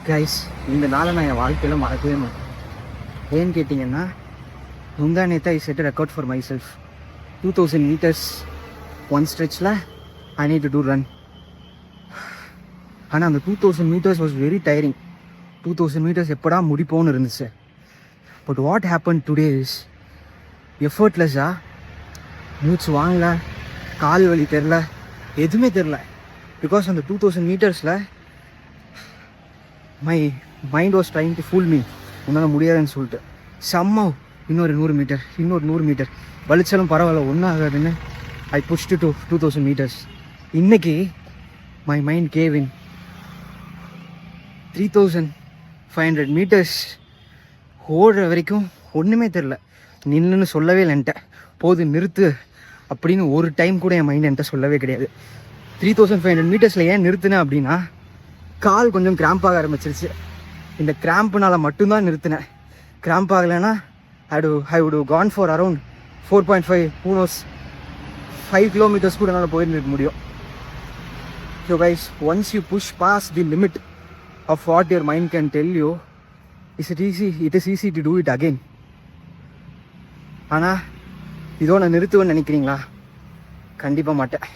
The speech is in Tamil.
கைஸ், இந்த நாளை நான் என் வாழ்க்கையில் மறக்கவே மாட்டேன். ஏன்னு கேட்டிங்கன்னா, முந்தா நேற்று I set record for myself. 2000 meters one ஸ்ட்ரெச்சில் I need to do run. ஆனால் அந்த 2000 meters was very tiring. 2000 meters எப்படா முடிப்போன்னு இருந்துச்சு. But what happen today is எஃபர்ட்லெஸ்ஸாக மூச்சு வாங்கல, கால் வலி தெரில, எதுவுமே தெரில. பிகாஸ் அந்த 2000 metersல my mind was trying to fool me. உன்னால் முடியாதுன்னு சொல்லிட்டு செம்ம இன்னொரு 100 மீட்டர் வலிச்சாலும் பரவாயில்ல, ஒன்றும் ஆகாதுன்னு ஐ புஷ்டு டு 2000 meters. இன்னைக்கு my mind gave in. 3500 meters ஓடுற வரைக்கும் ஒன்றுமே தெரில. நின்றுன்னு சொல்லவே இல்லைன்ட்ட, போது நிறுத்து அப்படின்னு ஒரு டைம் கூட என் மைண்ட் என்கிட்ட சொல்லவே கிடையாது. 3500 metersல ஏன் நிறுத்தினேன் அப்படின்னா, கால் கொஞ்சம் கிராம்ப் ஆக ஆரம்பிச்சிருச்சு. இந்த கிராம்ப்னால் மட்டும்தான் நிறுத்தினேன். கிராம்ப் ஆகலைன்னா I would gone for around 4.5 who knows 5 kilometers கூட என்னால் போயிருந்துக்க முடியும். So guys, once you push past the limit of what your mind can tell you, it is easy to do it again. ஆனால் இதோ நான் நிறுத்துவேன்னு நினைக்கிறீங்களா? கண்டிப்பாக மாட்டேன்.